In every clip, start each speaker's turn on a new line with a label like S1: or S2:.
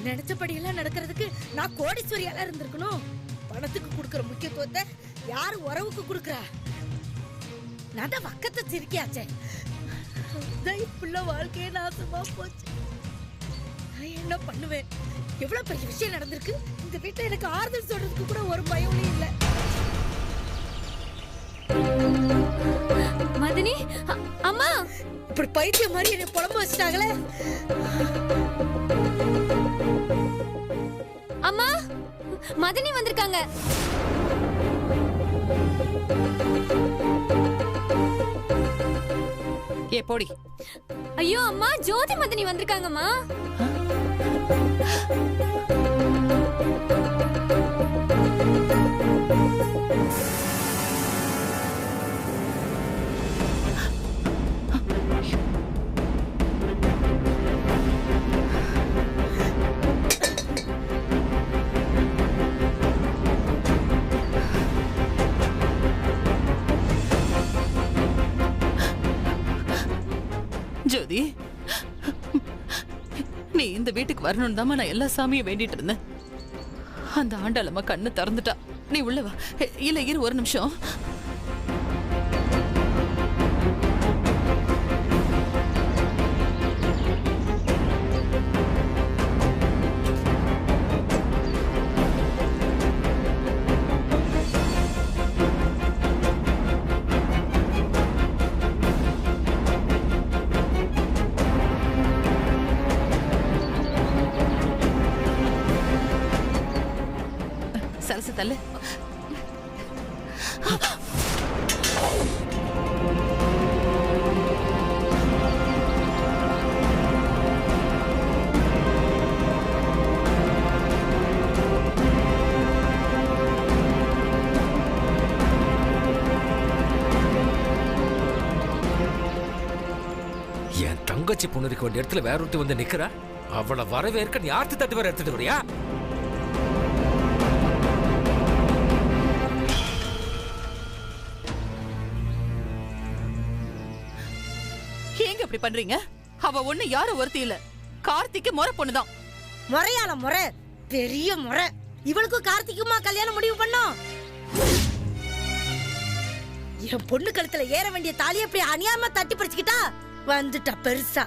S1: நினைச்சபடியெல்லாம் நடக்கிறதுக்கு நான் கோடீஸ்வரியால இருந்திருக்கணும். பணத்துக்கு கொடுக்கற முக்கியத்துவத்தை யாரு உறவுக்கு கொடுக்கறா? நான் தான் வக்கத்தை சிரிக்கியாச்சே. இப்பள்ள வாழ்க்கையே நாசமா போச்சு. நான் என்ன பண்ணுவேன்? எவ்வளவு பெரிய விஷயம் நடந்திருக்கு. இந்த வீட்டுல எனக்கு ஆறுதல் சொல்றதுக்கு கூட ஒரு பயமும் இல்லை.
S2: மதனி அம்மா,
S1: இப்படி பைத்தியம் மாதிரி என்னை புலம்ப வச்சிட்டாங்களே.
S2: அம்மா, மதனி வந்திருக்காங்க.
S3: ஏ போடி.
S2: ஐயோ அம்மா, ஜோதி மதனி வந்திருக்காங்கம்மா.
S3: ஜோதி, நீ இந்த வீட்டுக்கு வரணும்னு தான் நான் எல்லா சாமியும் வேண்டிட்டு இருந்தேன். அந்த ஆண்டாளம்மா கண்ணு திறந்துட்டா. நீ உள்ள வா. இல்ல இரு ஒரு நிமிஷம். சரசு தள்ளு.
S4: என் தங்கச்சி பொண்ணு இருக்க வேண்டிய இடத்துல வேற ஒருத்தி வந்து நிக்கிறா. அவளை வரவேற்க நீ ஆர்த்தி தட்டு வேற எடுத்துட்டு வரியா?
S3: ஏங்க இப்படி பண்றீங்க? அவ ஒண்ணு யாரும் ஒருத்தி இல்ல, கார்த்திக்கு முறை பொண்ணுதான்.
S1: முறையால முறை, பெரிய முறை. இவளுக்கும் கார்த்திக்குமா கல்யாணம் முடிவு பண்ணோம். என் பொண்ணு கழுத்துல ஏற வேண்டிய தாலியை அப்படி அநியாயமா தட்டி பறிச்சுக்கிட்டா வந்துட்டா பெருசா.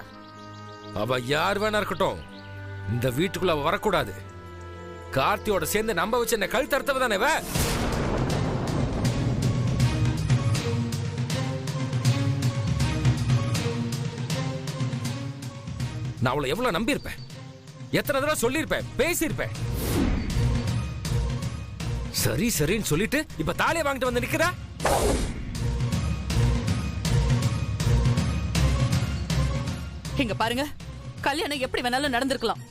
S4: அவ யார் வேணா இருக்கட்டும், இந்த வீட்டுக்குள்ள அவ வரக்கூடாது. கார்த்தியோட சேர்ந்து நம்ப வச்சு என்ன கழுத்து அறுத்தவ தானே இவ. நான் அவளை எவ்வளவு நம்பியிருப்பேன், எத்தனை தடவை சொல்லியிருப்பேன், பேசியிருப்பேன். சரி சரின்னு சொல்லிட்டு இப்ப தாலியை வாங்கிட்டு வந்து நிக்கிறா.
S3: இங்க பாருங்க, கல்யாணம் எப்படி வேணாலும் நடந்திருக்கலாம்.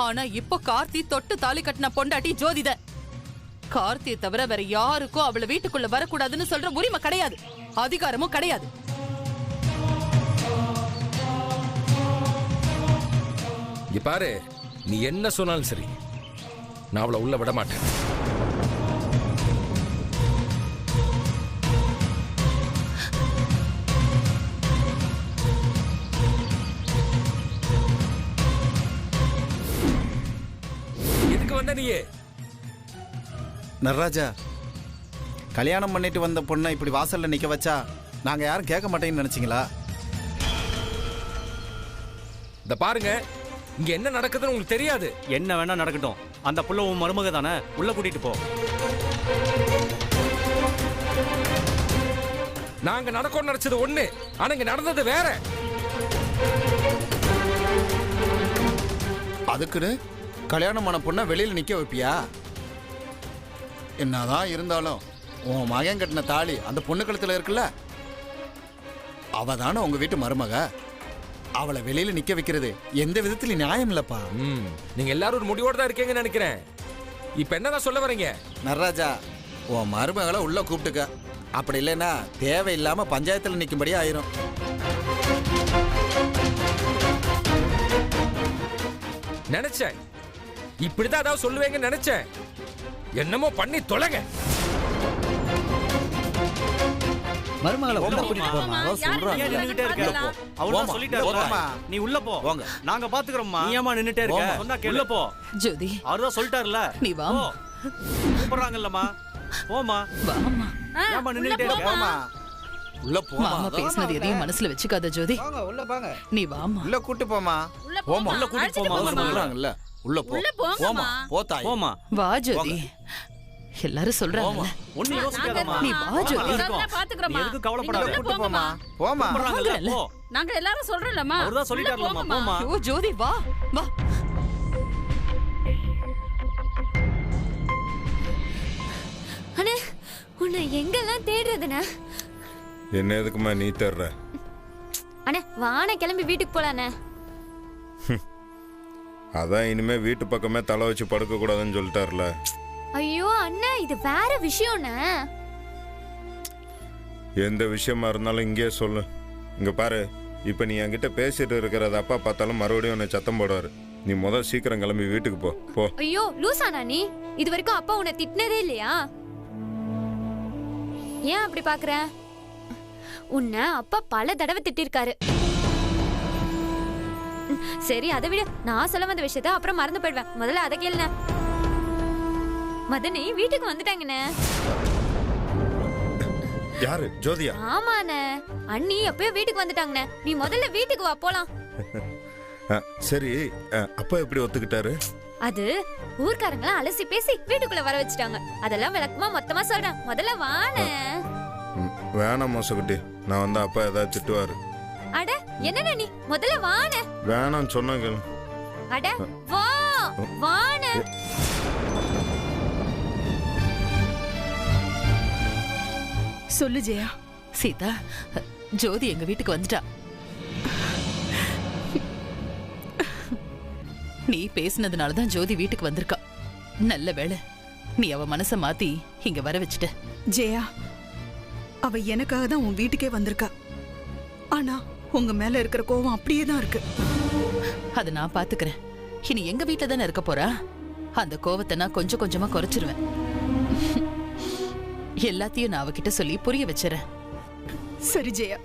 S3: ஆனா இப்போ கார்த்தி தொட்டு தாலி கட்டின பொண்டாட்டி ஜோதித. கார்த்தியை தவிர வேற யாருக்கும் அவளை வீட்டுக்குள்ள வரக்கூடாதுன்னு சொல்ற உரிமை கிடையாது, அதிகாரமும் கிடையாது.
S4: இங்க பாரு, நீ என்ன சொன்னாலும் சரி, நான் அவளை உள்ள விட மாட்டேன். எதுக்கு வந்த நீயே?
S5: நடராஜா, கல்யாணம் பண்ணிட்டு வந்த பொண்ணை இப்படி வாசல்ல நிக்க வச்சா நாங்க யாரும் கேட்க மாட்டேன்னு நினைச்சீங்களா?
S4: இந்த பாருங்க, இங்க என்ன நடக்குதுன்னு உங்களுக்கு தெரியாது.
S6: என்ன வேணா நடக்கட்டும், அந்த புள்ள உன் மருமக தானே, உள்ள கூட்டிட்டு போ.
S4: நாங்க நடக்கும் நினைச்சது ஒண்ணு, ஆனா இங்க நடந்தது வேற.
S5: அதுக்குன்னு கல்யாணமான பொண்ணை வெளியில நிக்க வைப்பியா? என்னதான் இருந்தாலும் உன் மகன் கட்டின தாலி அந்த பொண்ணு கழுத்துல இருக்குல்ல, அவ தானே உங்க வீட்டு மருமக. அவளை வெளியில நிக்க வைக்கிறது எந்த விதத்திலும் நியாயம் இல்லப்பா.
S4: நீங்க எல்லாரும் ஒரு முடிவோட தான் இருக்கீங்கன்னு நினைக்கிறேன். இப்ப என்னதான் சொல்ல வரீங்க?
S5: நடராஜா, உன் மருமகளை உள்ள கூப்பிட்டுக்க. அப்படி இல்லைன்னா தேவையில்லாம பஞ்சாயத்துல நிக்கும்படி ஆயிரும்.
S4: நினைச்சேன் இப்படிதான் ஏதாவது சொல்லுவேங்கன்னு நினைச்சேன். என்னமோ பண்ணி தொலைங்க.
S7: மருமகளை உள்ள கூட்டிட்டு போமா.
S5: அதான் சொல்றாங்க.
S6: ஏன் நின்னுட்டே இருக்க? அவர்தான் சொல்லிட்டாருல.
S5: போமா.
S6: நீ உள்ள போ.
S5: போங்க.
S6: நாங்க பாத்துக்கறோம்மா. நீ ஏமா நின்னுட்டே இருக்க?
S5: போமா.
S6: சொன்னா கேளு. உள்ள போ.
S3: ஜோதி
S6: அவர்தான் சொல்லிட்டாருல.
S3: நீ வா.
S6: போ. கூப்பிடுறாங்கல்லம்மா. போமா.
S3: வாமா.
S6: ஏமா நின்னுட்டே இருக்க?
S5: போமா. உள்ள போமா.
S3: மாமா பேசினது எதையும் மனசுல வச்சுக்காத ஜோதி.
S7: வாங்க உள்ள வாங்க.
S3: நீ வாமா.
S5: உள்ள கூட்டி போமா. போமா.
S6: உள்ள கூட்டிட்டு போமா.
S5: அதான் சொல்றாங்கல்ல. உள்ள போ. போமா. போ தாய்.
S6: போமா.
S3: வா ஜோதி. எல்லாரும் சொல்றாங்க.
S6: ஒண்ணு யோசிக்காதம்மா.
S3: நீ வா ஜோதி.
S6: நீ எதுக்கு கவலைப்படாத.
S5: கூட்டி போமா. போமா.
S6: கூப்பிடுறாங்கல்ல. போ.
S1: நாங்க எல்லாரும் சொல்றோம்லம்மா.
S6: அவர்தான் சொல்லிட்டாருலம்மா. போமா.
S3: ஐயோ ஜோதி வா வா.
S2: அண்ணே உன்னை எங்கெல்லாம் தேடுறதுண்ணே?
S8: என்ன எதுக்குமா நீ தர்ற?
S2: அண்ணே வான கிளம்பி வீட்டுக்கு போலாண்ணே.
S8: அதான் இனிமே வீட்டு பக்கமே தலை வச்சு படுக்க கூடாதுன்னு சொல்லிட்டார்ல.
S2: ஐயோ அண்ணா இது வேற விஷயம்ண்ணே.
S8: எந்த விஷயமா இருந்தாலும் இங்கேயே சொல்லு. இங்க பாரு, இப்ப நீ என்கிட்ட பேசிட்டு இருக்கிறத அப்பா பார்த்தாலும் மறுபடியும் உன்னை சத்தம் போடுவாரு. நீ சீக்கிரம் கிளம்பி வீட்டுக்கு போ போ.
S2: ஐயோ லூசானா நீ? இது வரைக்கும் அப்பா உன்னை திட்டினதே இல்லையா? ஏன் அப்படி பாக்குற? உன்னை அப்பா பல தடவை திட்டிருக்காரு. சரி அதை விட, நான் சொல்ல வந்த விஷயத்த அப்புறம் மறந்து போயிடுவேன். முதல்ல அதை கேளுண்ண. மதனி வீட்டுக்கு வந்துட்டாங்கண்ணே.
S8: யாரு? ஜோதியா?
S2: ஆமாண்ணே, அண்ணி எப்பயோ வீட்டுக்கு வந்துட்டாங்கண்ணே. நீ முதல்ல வீட்டுக்கு வா போலாம்.
S8: சரி, அப்பா எப்படி ஒத்துக்கிட்டாரு?
S2: அது ஊர்க்காரங்கள அலசி பேசி வீட்டுக்குள்ள வர வச்சுட்டாங்க. அதெல்லாம் விளக்கமா மொத்தமா சொல்றேன். முதல்ல வாண்ணே.
S8: வேணாம் மோசக்குட்டி, நான் வந்தா அப்பா ஏதாவது திட்டுவாரு.
S2: அட என்னண்ணே நீ? முதல்ல வாண்ணே.
S8: வேணாம் சொன்னாங்க.
S2: அட வா வாண்ணே.
S1: சொல்லு ஜெயா.
S3: சீதா, ஜோதி எங்க வீட்டுக்கு வந்துட்டா. நீ பேசினதுனாலதான் ஜோதி வீட்டுக்கு வந்திருக்கா. நல்ல வேளை நீ அவ மனச மாத்தி இங்க வர வச்சுட்ட.
S9: ஜெயா, அவ எனக்காக தான் உன் வீட்டுக்கே வந்திருக்கா. ஆனா உங்க மேல இருக்கிற கோவம் அப்படியே தான் இருக்கு.
S3: அத நான் பாத்துக்கிறேன். இனி எங்க வீட்டுல தானே இருக்க போறா. அந்த கோவத்தை நான் கொஞ்சம் கொஞ்சமா குறைச்சிருவேன். எல்லாத்தையும் நான் அவகிட்ட சொல்லி புரிய வச்சுறேன்.
S9: சரி ஜெயா,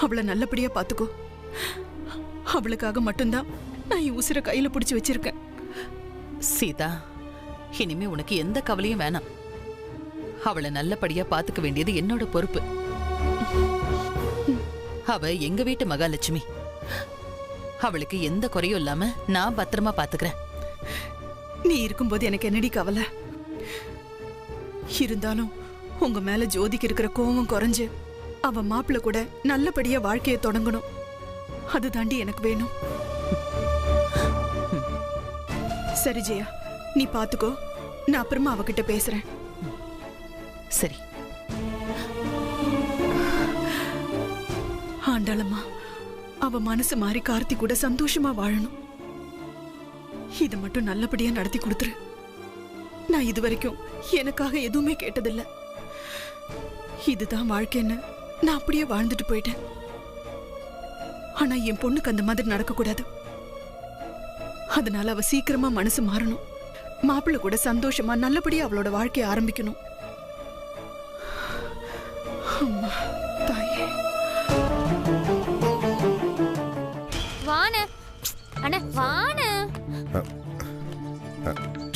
S9: அவளை நல்லபடியா பாத்துக்கோ. அவளுக்காக மட்டும்தான் நான் என் உசிரை கையில பிடிச்சு வச்சிருக்கேன்.
S3: சீதா, இனிமே உனக்கு எந்த கவலையும் வேணாம். அவளை நல்லபடியா பாத்துக்க வேண்டியது என்னோட பொறுப்பு. அவ எங்க வீட்டு மகாலட்சுமி. அவளுக்கு எந்த குறையும் இல்லாம நான் பத்திரமா பாத்துக்கிறேன்.
S9: நீ இருக்கும்போது எனக்கு என்னடி கவலை? இருந்தாலும் உங்க மேல ஜோதிக்கு இருக்கிற கோவம் குறைஞ்சு அவ மாப்பிள்ள கூட நல்லபடியா வாழ்க்கைய தொடங்கணும். அது தாண்டி எனக்கு வேணும். சரி ஜெயா, நீ பாத்துக்கோ. நான் அப்புறமா அவகிட்ட பேசுறேன்.
S3: சரி.
S9: ஆண்டாளம்மா, அவ மனசு மாறி கார்த்தி கூட சந்தோஷமா வாழணும். இத மட்டும் நல்லபடியா நடத்தி கொடுத்துரு. நான் இதுவரைக்கும் எனக்காக எதுவுமே கேட்டதில்ல. இதுதான் வாழ்க்கைன்னு நான் அப்படியே வாழ்ந்துட்டு போயிட்டேன். ஆனா என் பொண்ணுக்கு அந்த மாதிரி நடக்க கூடாது. அதனால அவ சீக்கிரமா மனசு மாறணும். மாப்பிள்ள கூட சந்தோஷமா நல்லபடியா அவளோட வாழ்க்கைய ஆரம்பிக்கணும். அம்மா தாயே.
S2: வாண்ணே. அண்ணா வாண்ணே.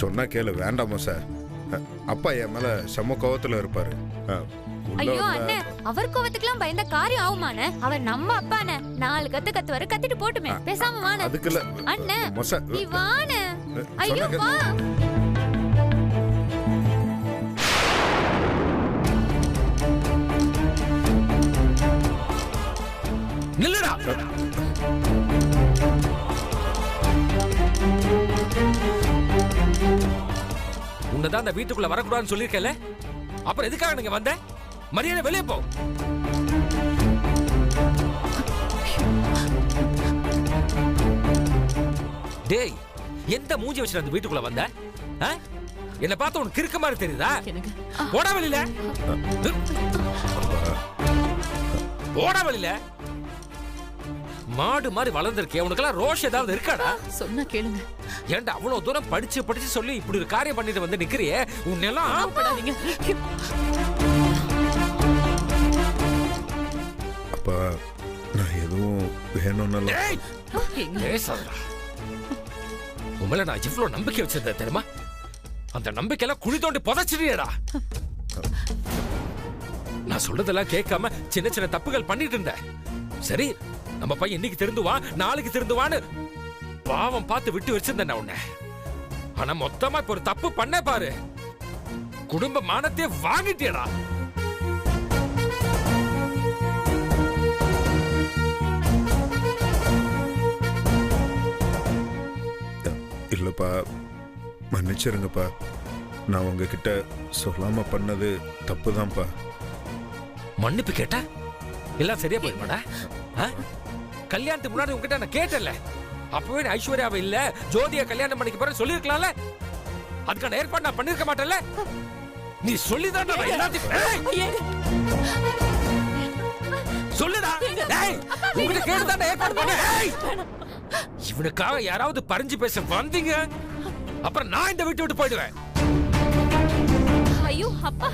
S8: சொன்னா கேளு. வேண்டாமா சார், அப்பா என் மேல செம்ம கோவத்துல இருப்பாரு.
S2: ஐயோ அண்ணே, அவர் கோவத்துக்குலாம் பயந்த காரியம் ஆகுமாண்ணே? அவர் நம்ம அப்பாண்ணே. 4 கத்து வர கத்திட்டு போட்டுமே. பேசாம வாண்ணே.
S8: அதுக்குள்ள
S2: அண்ணே
S8: மொச
S2: நீ வாண்ணே. ஐயோ வா.
S4: நில்லுடா. உன்னதான் அந்த வீட்டுக்குள்ள வரக்கூடாதுன்னு சொல்லியிருக்கல. அப்புறம் எதுக்காக நீங்க வந்த? மரியாதை வெளியே போ. டேய், எந்த மூஞ்சி வச்சு அந்த வீட்டுக்குள்ள வந்த? என்ன பார்த்து உனக்கு கிறுக்க மாதிரி தெரியுதா? ஓட வெளியில, ஓட வெளியில. மாடு மாதிரி வளர்ந்துருக்கே, உனக்கெல்லாம் ரோஷ் ஏதாவது இருக்காடா?
S3: சொன்னா கேளுங்க.
S4: ஏன்டா அவ்வளவு தூரம் படிச்சு சொல்லி இப்படி ஒரு காரியம் பண்ணிட்டு வந்து நிக்கிறியே? உன்னெல்லாம்
S8: வேணும்னாலும்
S4: பேசாதடா. உன் மேல நான் இவ்வளவு நம்பிக்கை வச்சிருந்தேன் தெரியுமா? அந்த நம்பிக்கையெல்லாம் குழி தோண்டி புதைச்சிட்டியேடா. நான் சொல்றதெல்லாம் கேட்காம சின்ன சின்ன தப்புகள் பண்ணிட்டு இருந்தேன். சரி, நம்ம பையன் இன்னைக்கு திருந்துவான், நாளைக்கு திருந்துவான்னு பாவம் பார்த்து விட்டு வச்சிருந்தேன் உன்னை. ஆனா மொத்தமா இப்ப ஒரு தப்பு பண்ண பாரு, குடும்ப மானத்தையே வாங்கிட்டியடா.
S8: இல்லப்பா, மன்னிச்சிருங்கப்பா. நான் உங்ககிட்ட சொல்லாம பண்ணது தப்புதான்ப்பா.
S4: மன்னிப்பு கேட்டா எல்லாம் சரியா போயிடுமாடா? கல்யாணத்துக்கு முன்னாடி உங்ககிட்ட நான் கேட்டல, அப்பவே ஐஸ்வர்யாவை இல்ல ஜோதியை கல்யாணம் பண்ணிக்க போறேன்னு சொல்லிருக்கலாம்ல. அதுக்கான ஏற்பாடு நான் பண்ணிருக்க மாட்டேன்ல. நீ சொல்லிதான் எல்லாத்தையும் சொல்லுடா. உங்ககிட்ட கேட்டுதான் ஏற்பாடு பண்ண. இவனுக்காக யாராவது பறிஞ்சு பேச வந்தீங்க, அப்புறம் நான் இந்த வீட்டை விட்டு போயிடுவேன்.
S2: ஐயோ அப்பா,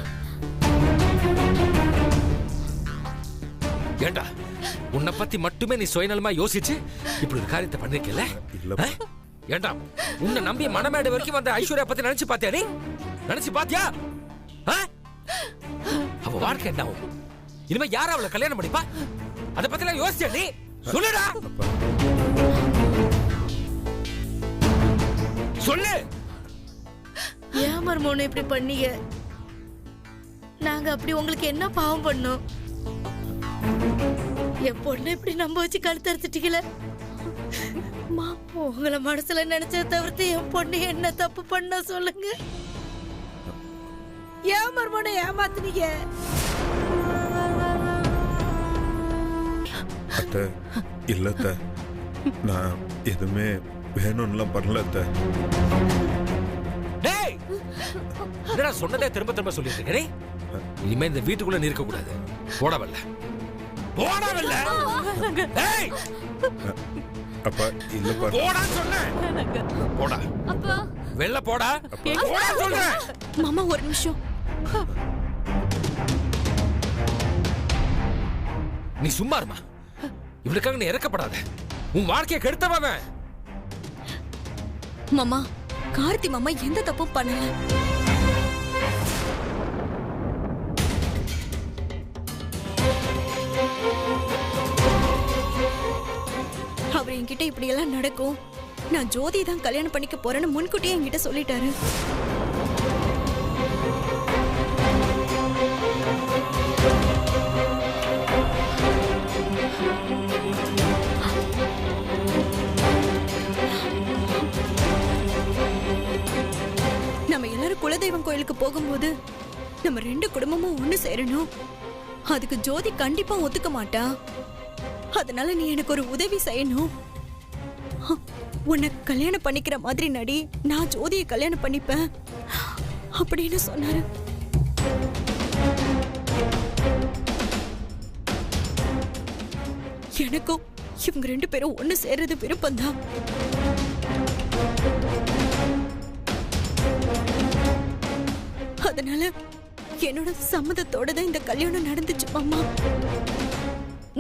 S4: ஏண்டா உன்னை பத்தி மட்டுமே நீ சுயநலமா யோசிச்சு இப்படி ஒரு காரியத்தை பண்ணிருக்கல? ஏண்டா உன்னை நம்பி மனமேடை வரைக்கும் வந்த ஐஸ்வர்யா பத்தி நினைச்சு பாத்தியா? நீ நினைச்சு பாத்தியா? அவ வாழ்க்கை என்ன ஆகும்? இனிமே யார அவளை கல்யாணம் பண்ணிப்பா? அத பத்தி எல்லாம் யோசிச்சியா நீ? சொல்லுடா, சொல்லு.
S1: ஏன் மர்மோனே இப்படி பண்ணீங்க? நாங்க அப்படி உங்களுக்கு என்ன பாவம் பண்ணோம்? என் பொண்ணு இப்படி நம்ப வச்சு கழுத்தறுத்துட்டீங்களே. உங்களை மனசுல நினைச்சத தவிர்த்து என் பொண்ணு என்ன தப்பு பண்ண சொல்லுங்க. ஏன் மர்மோனே ஏமாத்துனீங்க?
S8: அத்தை, இல்லத்த, நான் எதுவுமே வேணும்லாம் பண்ணல அத்தை.
S4: டேய், என்னடா சொன்னதே திரும்ப திரும்ப சொல்லிட்டு இருக்கே? இனிமே இந்த வீட்டுக்குள்ள நீ இருக்க கூடாது. போடவல்ல, போடவல்ல. டேய்,
S8: அப்பா இல்லப்பா.
S4: போடா சொன்னேன். போடா
S2: அப்பா,
S4: வெள்ள போடா. போடா சொல்றேன்.
S9: மாமா ஒரு நிமிஷம்.
S4: நீ சும்மா இருமா. இவனுக்காக நீ இறக்கப்படாத. உன் வாழ்க்கையை கெடுத்தவன்.
S9: மாமா, கார்த்தி மாமா எந்த தப்பும் பண்ணல. அவர் என்கிட்ட இப்படி எல்லாம் நடக்கும், நான் ஜோதி தான் கல்யாணம் பண்ணிக்க போறேன்னு முன்கூட்டியே என்கிட்ட சொல்லிட்டாரு. நம்ம எல்லாரும் குலதெய்வம் கோயிலுக்கு போகும்போது நம்ம 2 குடும்பமும் ஒண்ணு சேரணும். அதுக்கு ஜோதி கண்டிப்பா ஒத்துக்க மாட்டா. அதனால நீ எனக்கு ஒரு உதவி செய்யணும். உன்னை கல்யாணம் பண்ணிக்கிற மாதிரி நடி, நான் ஜோதியை கல்யாணம் பண்ணிப்பேன் அப்படின்னு சொன்னாரு. எனக்கும் இவங்க 2 பேரும் ஒண்ணு சேர்றது விருப்பம்தான். அதனால என்னோட சம்மதத்தோட தான் இந்த கல்யாணம் நடந்துச்சு மாமா.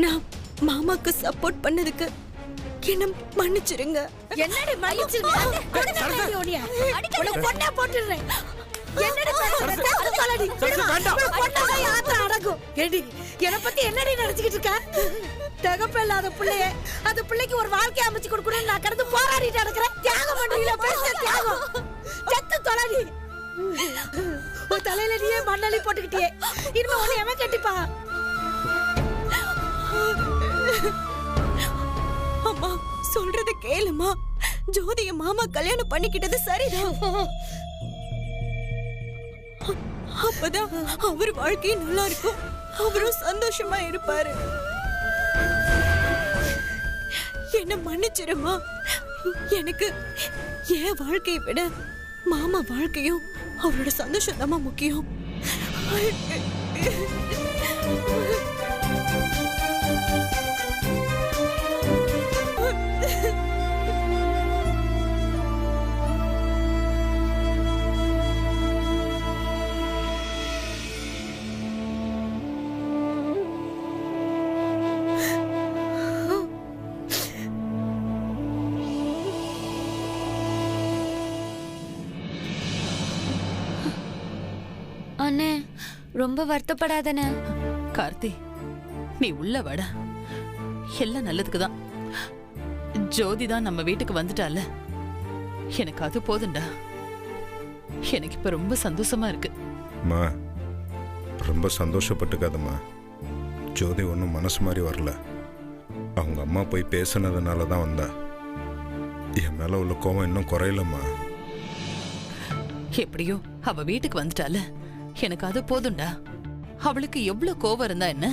S9: நான் மாமாக்கு சப்போர்ட் பண்ணதுக்கு என்ன மன்னிச்சிருங்க.
S1: என்னடி மன்னிச்சிருங்க? உனக்கு பொண்ணா போட்டுறேன். என்னடி பேசுற? தப்பு சொல்லடி. பொண்ணா யாத்திரை அடங்கும். ஏடி, என்னை பத்தி என்னடி நினைச்சுக்கிட்டு இருக்க? தகப்ப இல்லாத பிள்ளைய அந்த பிள்ளைக்கு ஒரு வாழ்க்கை அமைச்சு கொடுக்கணும்னு நான் கடந்து போராடிட்டு நடக்கிறேன். தியாகம் பண்றீங்களா? பெருசா தியாகம். செத்து தொலைடி. உன் தலையில நீயே மண்ணலி போட்டுக்கிட்டியே. இனிமே உன்னை எவன் கட்டிப்பா?
S9: அம்மா சொல்றத கேளுமா. ஜோதிய மாமா கல்யாணம் பண்ணிக்கிட்டது சரிதான். அப்பதான் அவர் வாழ்க்கை நல்லா இருக்கும், அவரும் சந்தோஷமா இருப்பாரு. என்ன மன்னிச்சிருமா. எனக்கு என் வாழ்க்கையை விட மாமா வாழ்க்கையும் அவரோட சந்தோஷம் தான் முக்கியம்.
S2: அண்ணே ரொம்ப வருத்தப்படாதண்ணே.
S3: கார்த்தி, நீ உள்ள வாடா. எல்லாம் நல்லதுக்கு தான். ஜோதி தான் நம்ம வீட்டுக்கு வந்துட்டால, எனக்கு அது போதும்டா. எனக்கு இப்ப ரொம்ப சந்தோஷமா இருக்கு.
S8: அம்மா ரொம்ப சந்தோஷப்பட்டுக்காதம்மா. ஜோதி ஒன்றும் மனசு மாதிரி வரல. அவங்க அம்மா போய் பேசுனதுனால தான் வந்தா. என் மேல உள்ள கோவம் இன்னும் குறையலம்மா.
S3: எப்படியோ அவ வீட்டுக்கு வந்துட்டால, எனக்கு அது போதும்டா. அவளுக்கு எவ்வளவு கோவம் இருந்தா என்ன,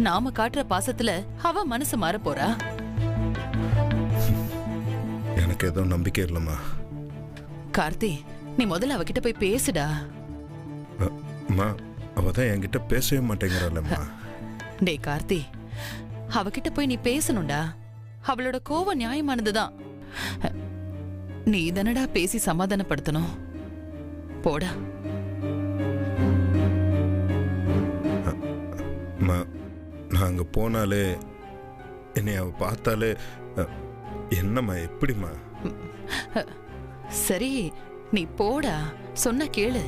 S3: நாம காட்டுற பாசத்துல அவ மனசு மாற போறா.
S8: எனக்கு ஏதோ நம்பிக்கை இல்லைம்மா.
S3: கார்த்தி, நீ முதல்ல அவகிட்ட போய் பேசுடா.
S8: அம்மா அவ தான் என்கிட்ட பேசவே மாட்டேங்கிறாளம்மா.
S3: டேய் கார்த்தி, அவகிட்ட போய் நீ பேசணும்டா. அவளோட கோவம் நியாயமானதுதான். நீ தானடா பேசி சமாதானப்படுத்தணும். போடா.
S8: அம்மா நான் அங்கே போனாலே என்னை அவ பார்த்தாலே என்னம்மா எப்படிம்மா?
S3: சரி, நீ போடா, சொன்ன கேளு.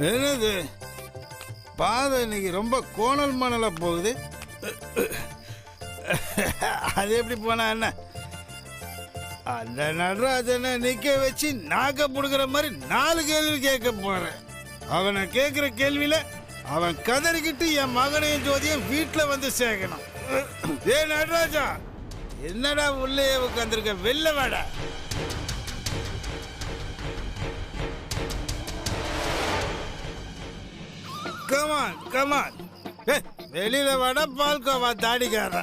S7: என்னது பாதை இன்னைக்கு ரொம்ப கோணல் மணலா போகுது. அது எப்படி போனா என்ன? அந்த நடராஜனை நிக்க வச்சு நாக்க புடுக்கிற மாதிரி 4 கேள்வி கேட்க போறேன். அவனை கேட்கிற கேள்வியில அவன் கதறிக்கிட்டு என் மகனையும் ஜோதியும் வீட்டுல வந்து சேர்க்கணும். ஏ நடராஜா, என்னடா உள்ளே உட்காந்துருக்க? வெளில வாடா. கமான் கமான், வெளியில வாடா பால்கோவா தாடிக்காரா.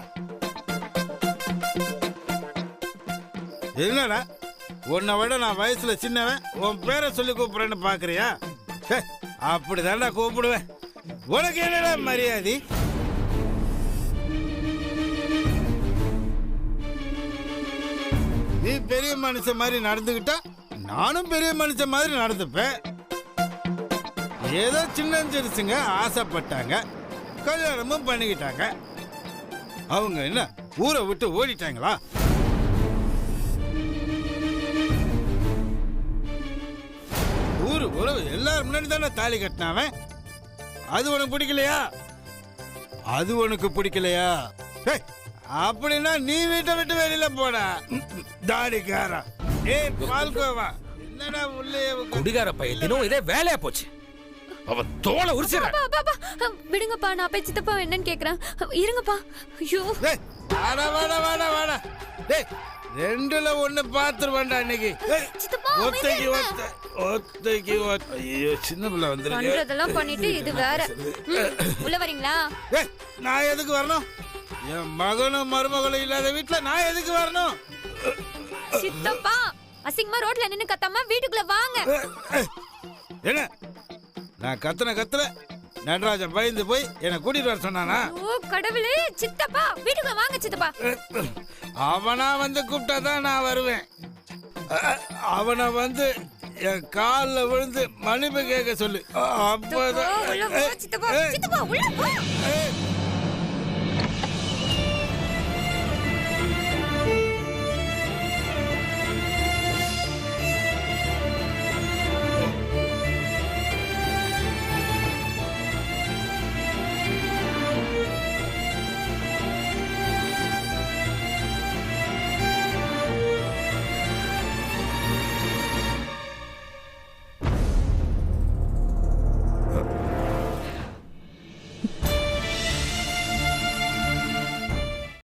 S7: என்னடா உன்னை விட நான் வயசுல சின்னவன், உன் பேரை சொல்லி கூப்பிடுறேன்னு பாக்குறியா? அப்படிதான்டா கூப்பிடுவேன். உனக்கு என்னடா மரியாதை? நீ பெரிய மனுஷன் மாதிரி நடந்துகிட்டா நானும் பெரிய மனுஷன் மாதிரி நடந்துப்பேன். ஏதோ சின்ன சிறுசுங்க ஆசைப்பட்டாங்க, கல்யாணமும் பண்ணிக்கிட்டாங்க. அவங்க என்ன ஊரை விட்டு ஓடிட்டாங்களா? ஊரு உறவு எல்லாரும் முன்னாடி தானே தாலி கட்டினாவன். அது உனக்கு பிடிக்கலையா? அது உனக்கு பிடிக்கலையா? அப்படின்னா நீ வீட்டை விட்டு வெளியில போடா தாடிக்காரா. பால்கோவா, என்னடா உள்ளே
S4: குடிகார பையன் இதே வேலையா போச்சு. அவன் தோலை உரிச்சிர.
S2: விடுங்கப்பா, நான் போய் சித்தப்பா என்னன்னு கேக்குறேன். இருங்கப்பா. ஐயோ,
S7: வாடா வாடா வாடா வாடா. டேய், 2ல 1 பாத்துருவான்டா இன்னைக்கு. ஒத்தைக்கு ஐயோ, சின்ன பிள்ளை வந்துருக்கு.
S2: பண்றதெல்லாம் பண்ணிட்டு இது வேற. உள்ள வரீங்களா?
S7: நான் எதுக்கு வரணும்? என் மகனும் மருமகளும் இல்லாத வீட்டுல நான் எதுக்கு வரணும்?
S2: சித்தப்பா, அசிங்கமா ரோட்ல நின்னு கத்தாம வீட்டுக்குள்ள வாங்க.
S7: என்ன நான் கத்துற நடராஜன் பயந்து போய் என்ன கூட்டிட்டு வர சொன்னானா?
S2: ஓ கடவுளே, சித்தப்பா வீட்டுக்குள்ள வாங்க சித்தப்பா.
S7: அவனா வந்து கூப்பிட்டாதான் நான் வருவேன். அவனை வந்து என் காலில் விழுந்து மன்னிப்பு கேட்க சொல்லு. அப்பதான்
S2: சித்தப்பா உள்ள வா.